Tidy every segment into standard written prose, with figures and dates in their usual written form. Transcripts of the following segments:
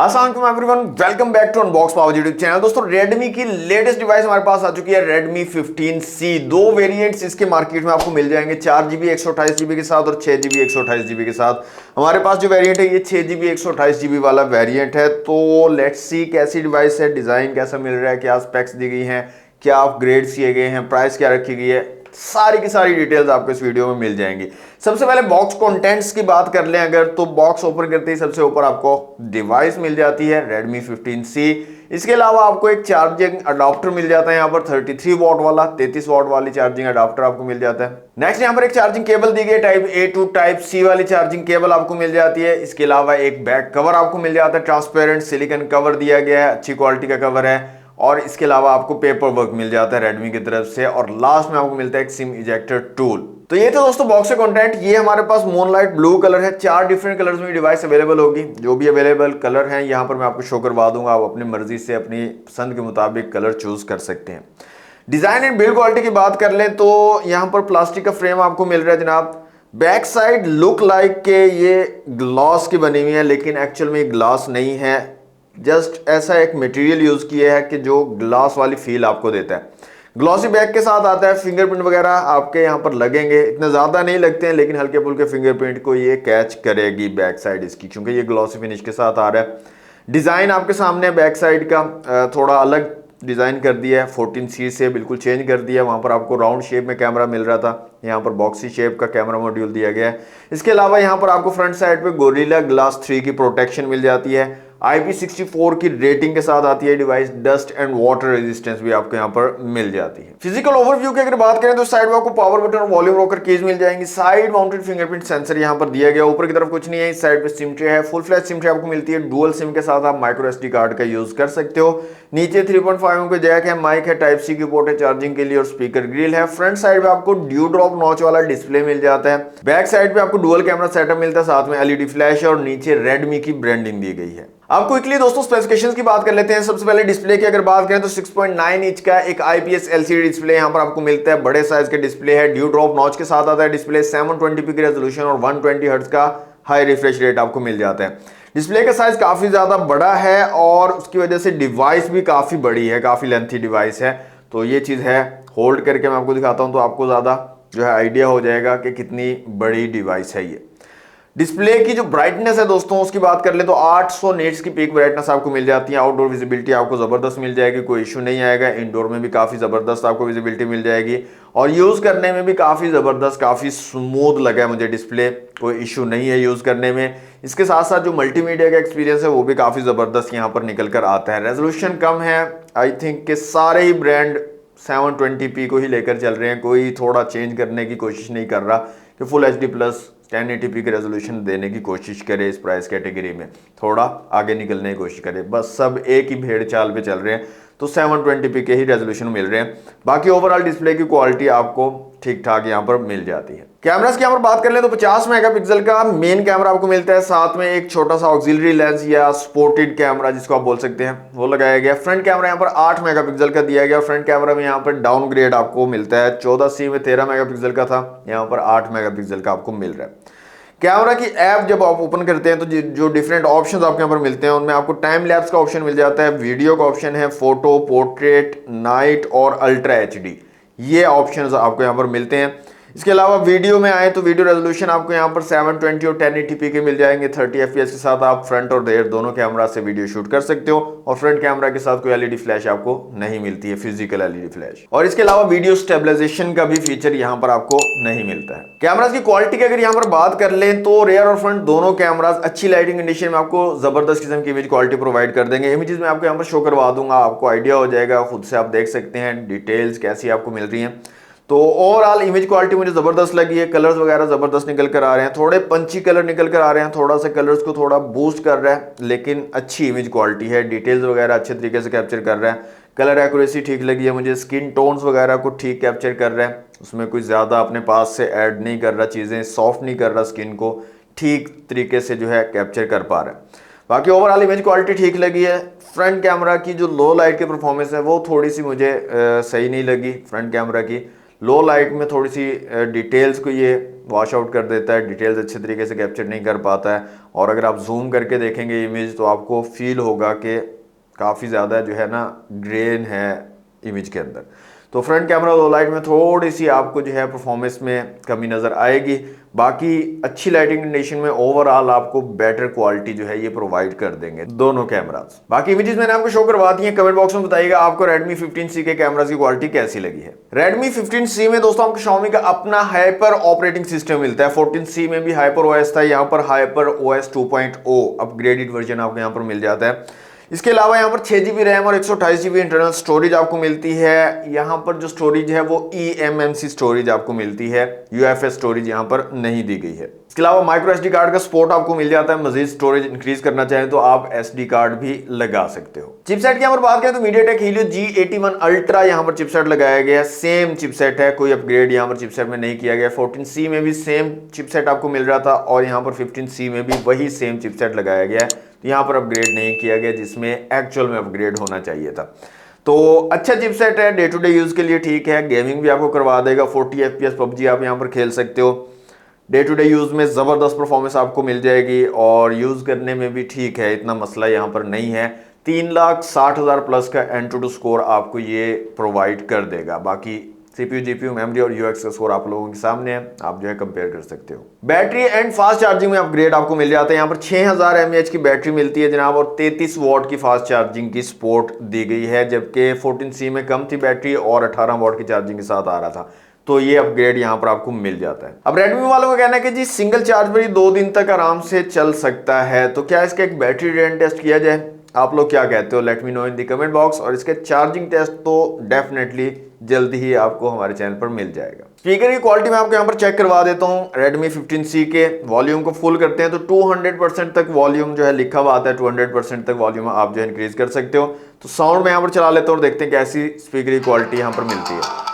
अस्सलाम वालेकुम everyone, welcome back to unbox power YouTube channel. दोस्तों रेडमी की लेटेस्ट डिवाइस हमारे पास आ चुकी है, रेडमी 15C। दो वेरिएंट्स इसके मार्केट में आपको मिल जाएंगे, 4GB 128GB के साथ और 6GB 128GB के साथ। हमारे पास जो वेरिएंट है ये 6GB 128GB वाला वेरिएंट है। तो लेट्स सी कैसी डिवाइस है, डिजाइन कैसा मिल रहा है, क्या स्पेक्स दी गई हैं, क्या अपग्रेड्स किए गए हैं, प्राइस क्या रखी गई है, सारी की सारी डिटेल्स आपको इस वीडियो में मिल जाएंगी। सबसे पहले बॉक्स कंटेंट्स की बात कर लें अगर, तो बॉक्स ओपन करते ही सबसे ऊपर आपको डिवाइस मिल जाती है Redmi 15C। इसके अलावा आपको एक चार्जिंग अडाप्टर मिल जाता है, यहाँ पर 33 वॉट वाला, 33 वॉट वाली चार्जिंग अडाप्टर आपको मिल जाता है। नेक्स्ट यहाँ पर एक चार्जिंग केबल दी गई, type A to type C वाली चार्जिंग केबल आपको मिल जाती है। इसके अलावा एक बैक कवर आपको मिल जाता है, ट्रांसपेरेंट सिलिकॉन कवर दिया गया है, अच्छी क्वालिटी का कवर है। और इसके अलावा आपको पेपर वर्क मिल जाता है रेडमी की तरफ से, और लास्ट में आपको मिलता है एक सिम इजेक्टर टूल। तो ये तो दोस्तों बॉक्स से कंटेंट। ये हमारे पास मूनलाइट ब्लू कलर है, 4 डिफरेंट कलर्स में डिवाइस अवेलेबल होगी। जो भी अवेलेबल कलर हैं यहाँ पर मैं आपको शो करवा दूंगा, आप अपनी मर्जी से अपनी पसंद के मुताबिक कलर चूज कर सकते हैं। डिजाइन एंड बिल्ड क्वालिटी की बात कर लें तो यहाँ पर प्लास्टिक का फ्रेम आपको मिल रहा है जनाब। बैक साइड लुक लाइक के ये ग्लास की बनी हुई है, लेकिन एक्चुअल में ग्लास नहीं है, जस्ट ऐसा एक मटेरियल यूज किया है कि जो ग्लास वाली फील आपको देता है। ग्लॉसी बैक के साथ आता है, फिंगरप्रिंट वगैरह आपके यहाँ पर लगेंगे, इतने ज्यादा नहीं लगते हैं लेकिन हल्के फुल्के फिंगरप्रिंट को ये कैच करेगी बैक साइड इसकी, क्योंकि ये ग्लॉसी फिनिश के साथ आ रहा है। डिजाइन आपके सामने बैक साइड का थोड़ा अलग डिजाइन कर दिया है, 14C से बिल्कुल चेंज कर दिया है। वहां पर आपको राउंड शेप में कैमरा मिल रहा था, यहाँ पर बॉक्सी शेप का कैमरा मॉड्यूल दिया गया है। इसके अलावा यहाँ पर आपको फ्रंट साइड पे गोरिल्ला ग्लास 3 की प्रोटेक्शन मिल जाती है। IP64 की रेटिंग के साथ आती है device. Dust and water resistance भी आपको यहाँ पर मिल जाती है। फिजिकल ओवरव्यू की अगर बात करें तो साइड में आपको पावर बटन और वॉल्यूम रॉकर कीज मिल जाएंगी। साइड माउंटेड फिंगरप्रिंट सेंसर यहाँ पर दिया गया, ऊपर की तरफ कुछ नहीं है। इस साइड पे सिम ट्रे है, फुल फ्लैश सिम ट्रे आपको मिलती है। डुअल सिम के साथ आप माइक्रो SD कार्ड का यूज कर सकते हो। नीचे 3.5mm का जैक है, माइक है, टाइप C की पोर्ट है चार्जिंग के लिए, और स्पीकर ग्रिल है। फ्रंट साइड पे आपको ड्यू ड्रॉप नॉच वाला डिस्प्ले मिल जाता है। बैक साइड पे आपको डुअल कैमरा सेटअप मिलता है, साथ में LED फ्लैश है, और नीचे रेडमी की ब्रांडिंग दी गई है। अब क्विकली दोस्तों स्पेसिफिकेशंस की बात कर लेते हैं। सबसे पहले डिस्प्ले की अगर बात करें तो 6.9 इंच का एक IPS LCD डिस्प्ले यहाँ पर आपको मिलता है, बड़े साइज का डिस्प्ले है। ड्यू ड्रॉप नॉच के साथ आता है डिस्प्ले, 720p की रेजोल्यूशन और 120 हर्ट्ज का हाई रिफ्रेश रेट आपको मिल जाता है। डिस्प्ले का साइज काफी ज्यादा बड़ा है और उसकी वजह से डिवाइस भी काफी बड़ी है, काफी लेंथी डिवाइस है। तो ये चीज है, होल्ड करके मैं आपको दिखाता हूं तो आपको ज्यादा जो है आइडिया हो जाएगा कि कितनी बड़ी डिवाइस है ये। डिस्प्ले की जो ब्राइटनेस है दोस्तों उसकी बात कर ले तो 800 निट्स की पीक ब्राइटनेस आपको मिल जाती है। आउटडोर विजिबिलिटी आपको जबरदस्त मिल जाएगी, कोई इशू नहीं आएगा। इंडोर में भी काफी जबरदस्त आपको विजिबिलिटी मिल जाएगी, और यूज करने में भी काफी जबरदस्त, काफी स्मूथ लगा है मुझे डिस्प्ले, कोई इशू नहीं है यूज करने में। इसके साथ साथ जो मल्टीमीडिया का एक्सपीरियंस है वो भी काफी जबरदस्त यहाँ पर निकल कर आता है। रेजोल्यूशन कम है, आई थिंक कि सारे ही ब्रांड 720p को ही लेकर चल रहे हैं, कोई थोड़ा चेंज करने की कोशिश नहीं कर रहा कि फुल HD प्लस 1080p की रेजोल्यूशन देने की कोशिश करे। इस प्राइस कैटेगरी में थोड़ा आगे निकलने की कोशिश करे, बस सब एक ही भेड़ चाल पे चल रहे हैं, तो 720p के ही रेजोल्यूशन मिल रहे हैं। बाकी ओवरऑल डिस्प्ले की क्वालिटी आपको ठीक ठाक यहाँ पर मिल जाती है। कैमरास की यहाँ पर बात कर ले तो 50 मेगापिक्सल का मेन कैमरा आपको मिलता है, साथ में एक छोटा सा ऑक्सिलरी लेंस या स्पोर्टेड कैमरा जिसको आप बोल सकते हैं वो लगाया गया। फ्रंट कैमरा यहाँ पर 8 मेगापिक्सल का दिया गया। फ्रंट कैमरा में यहाँ पर डाउनग्रेड आपको मिलता है, 14C में 13 मेगापिक्सल का था, यहाँ पर 8 मेगापिक्सल का आपको मिल रहा है। कैमरा की ऐप जब आप ओपन करते हैं तो जो डिफरेंट ऑप्शंस आपके यहाँ पर मिलते हैं उनमें आपको टाइम लैप्स का ऑप्शन मिल जाता है, वीडियो का ऑप्शन है, फोटो, पोर्ट्रेट, नाइट और अल्ट्रा HD, ये ऑप्शंस आपको यहाँ पर मिलते हैं। इसके अलावा वीडियो में आए तो वीडियो रेजोल्यूशन आपको यहाँ पर 720 और 1080p के मिल जाएंगे। 30 FPS के साथ आप फ्रंट और रेयर दोनों कैमरा से वीडियो शूट कर सकते हो, और फ्रंट कैमरा के साथ कोई LED फ्लैश आपको नहीं मिलती है, फिजिकल LED फ्लैश। और इसके अलावा वीडियो स्टेबलाइजेशन का भी फीचर यहाँ पर आपको नहीं मिलता है। कैमरास की क्वालिटी की अगर यहाँ पर बात कर लें तो रेयर और फ्रंट दोनों कैमरास अच्छी लाइटिंग कंडीशन में आपको जबरदस्त किस्म की इमेज क्वालिटी प्रोवाइड कर देंगे। इमेजेस में आपको यहाँ पर शो करवा दूंगा, आपको आइडिया हो जाएगा, खुद से आप देख सकते हैं डिटेल्स कैसी आपको मिल रही हैं। तो ओवरऑल इमेज क्वालिटी मुझे जबरदस्त लगी है, कलर्स वगैरह जबरदस्त निकल कर आ रहे हैं, थोड़े पंची कलर निकल कर आ रहे हैं, थोड़ा सा कलर्स को थोड़ा बूस्ट कर रहा है, लेकिन अच्छी इमेज क्वालिटी है, डिटेल्स वगैरह अच्छे तरीके से कैप्चर कर रहा है। कलर एक्यूरेसी ठीक लगी है मुझे, स्किन टोन्स वगैरह को ठीक कैप्चर कर रहा है, उसमें कोई ज़्यादा अपने पास से ऐड नहीं कर रहा, चीज़ें सॉफ्ट नहीं कर रहा, स्किन को ठीक तरीके से जो है कैप्चर कर पा रहा है। बाकी ओवरऑल इमेज क्वालिटी ठीक लगी है। फ्रंट कैमरा की जो लो लाइट की परफॉर्मेंस है वो थोड़ी सी मुझे सही नहीं लगी। फ्रंट कैमरा की लो लाइट में थोड़ी सी डिटेल्स को ये वॉश आउट कर देता है, डिटेल्स अच्छे तरीके से कैप्चर नहीं कर पाता है। और अगर आप जूम करके देखेंगे इमेज तो आपको फील होगा कि काफ़ी ज़्यादा जो है ना ग्रेन है इमेज के अंदर। तो फ्रंट कैमरा लो लाइट में थोड़ी सी आपको जो है परफॉर्मेंस में कमी नज़र आएगी, बाकी अच्छी लाइटिंग कंडीशन में ओवरऑल आपको बेटर क्वालिटी जो है ये प्रोवाइड कर देंगे दोनों कैमरास। बाकी इमेजेस मैंने आपको शो करवा दी है, कमेंट बॉक्स में बताइएगा आपको Redmi 15C के कैमरास की क्वालिटी कैसी लगी है। Redmi 15C में दोस्तों आपको Xiaomi का अपना हाइपर ऑपरेटिंग सिस्टम मिलता है। 14C में भी हाइपर OS था, यहाँ पर हाइपर OS 2.0 अपग्रेडेड वर्जन आपको यहाँ पर मिल जाता है। इसके अलावा यहाँ पर 6GB रैम और 128GB इंटरनल स्टोरेज आपको मिलती है। यहाँ पर जो स्टोरेज है वो eMMC स्टोरेज आपको मिलती है, UFS स्टोरेज यहाँ पर नहीं दी गई है। इसके अलावा माइक्रो SD कार्ड का सपोर्ट आपको मिल जाता है, मजीद स्टोरेज इंक्रीज करना चाहें तो आप SD कार्ड भी लगा सकते हो। चिपसेट की यहाँ पर बात करें तो MediaTek Helio G81 Ultra यहाँ पर चिपसेट लगाया गया है, सेम चिपसेट है, कोई अपग्रेड यहाँ पर चिपसेट में नहीं किया गया। 14C में भी सेम चिपसेट आपको मिल रहा था और यहाँ पर 15C में भी वही सेम चिपसेट लगाया गया है, यहाँ पर अपग्रेड नहीं किया गया जिसमें एक्चुअल में अपग्रेड होना चाहिए था। तो अच्छा चिपसेट है, डे टू डे यूज के लिए ठीक है, गेमिंग भी आपको करवा देगा, 40 FPS PUBG आप यहाँ पर खेल सकते हो। डे टू डे यूज में जबरदस्त परफॉर्मेंस आपको मिल जाएगी और यूज करने में भी ठीक है, इतना मसला यहाँ पर नहीं है। 3,60,000 प्लस का Antutu स्कोर आपको ये प्रोवाइड कर देगा। बाकी CPU, GPU, मेमोरी और UX का स्कोर आप लोगों के सामने है, आप जो है कंपेयर कर सकते हो। बैटरी एंड फास्ट चार्जिंग में अपग्रेड आपको मिल जाता है। यहाँ पर 6000 mAh की बैटरी मिलती है जनाब और 33 वॉट की फास्ट चार्जिंग की सपोर्ट दी गई है, जबकि 14C में कम थी बैटरी और 18 वॉट की चार्जिंग के साथ आ रहा था। तो ये अपग्रेड यहाँ पर आपको मिल जाता है। अब Redmi वालों का कहना है कि जी सिंगल चार्ज पर ही 2 दिन तक आराम से चल सकता है, तो क्या इसका एक बैटरी ड्रेन टेस्ट किया जाए? आप लोग क्या कहते हो? Let me know in the comment box. और इसके चार्जिंग टेस्ट तो डेफिनेटली जल्दी ही आपको हमारे चैनल पर मिल जाएगा। स्पीकर की क्वालिटी मैं आपको यहाँ पर चेक करवा देता हूँ। Redmi 15C के वॉल्यूम को फुल करते हैं तो 200% तक वॉल्यूम जो है लिखा हुआ आता है, 200% तक वॉल्यूम आप जो है इंक्रीज कर सकते हो। तो साउंड में यहाँ पर चला लेता हूँ और देखते हैं कैसी स्पीकर की क्वालिटी यहाँ पर मिलती है।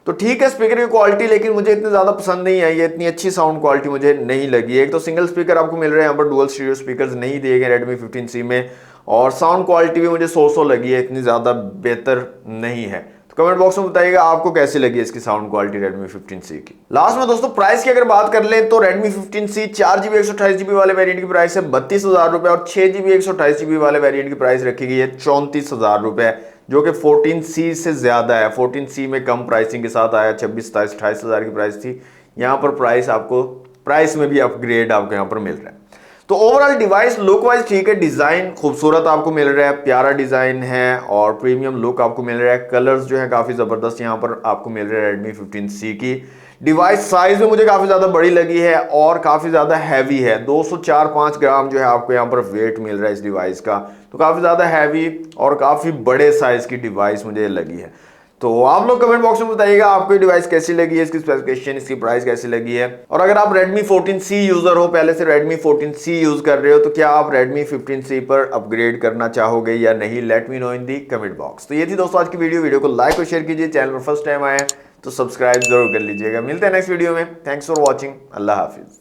तो ठीक है स्पीकर की क्वालिटी, लेकिन मुझे इतनी ज्यादा पसंद नहीं आई है, इतनी अच्छी साउंड क्वालिटी मुझे नहीं लगी। एक तो सिंगल स्पीकर आपको मिल रहा है, यहाँ पर डुअल स्टीरियो स्पीकर्स नहीं दिए गए Redmi 15C में, और साउंड क्वालिटी भी मुझे सो लगी है, इतनी ज्यादा बेहतर नहीं है। तो कमेंट बॉक्स में बताइएगा आपको कैसी लगी इसकी साउंड क्वालिटी Redmi 15C की। लास्ट में दोस्तों प्राइस की अगर बात कर लें तो Redmi 15C 4GB 128GB वाले वेरिएंट की प्राइस है 32,000 रुपए और 6GB 128GB वाले वेरिएंट की प्राइस रखी गई है 34,000 रुपए, जो कि 14C से ज्यादा है। 14C में कम प्राइसिंग के साथ आया, 26, 27, 28,000 की प्राइस थी। यहाँ पर प्राइस आपको प्राइस में भी अपग्रेड आपको यहाँ पर मिल रहा है। तो ओवरऑल डिवाइस लुक वाइज ठीक है, डिजाइन खूबसूरत आपको मिल रहा है, प्यारा डिजाइन है और प्रीमियम लुक आपको मिल रहा है। कलर्स जो है काफी जबरदस्त यहाँ पर आपको मिल रहा है Redmi 15C की। डिवाइस साइज में मुझे काफी ज्यादा बड़ी लगी है और काफी ज्यादा हैवी है, 204-5 ग्राम जो है आपको यहाँ पर वेट मिल रहा है इस डिवाइस का। तो काफी ज्यादा हैवी और काफी बड़े साइज की डिवाइस मुझे लगी है। तो आप लोग कमेंट बॉक्स में बताइएगा आपको ये डिवाइस कैसी लगी है, इसकी स्पेसिफिकेशन, इसकी प्राइस कैसी लगी है। और अगर आप Redmi 14C यूजर हो, पहले से Redmi 14C यूज कर रहे हो, तो क्या आप Redmi 15C पर अपग्रेड करना चाहोगे या नहीं? लेट मी नो इन दी कमेंट बॉक्स। तो ये थी दोस्तों आज की वीडियो को लाइक और शेयर कीजिए, चैनल पर फर्स्ट टाइम आए तो सब्सक्राइब जरूर कर लीजिएगा। मिलते हैं नेक्स्ट वीडियो में। Thanks for watching, Allah Hafiz.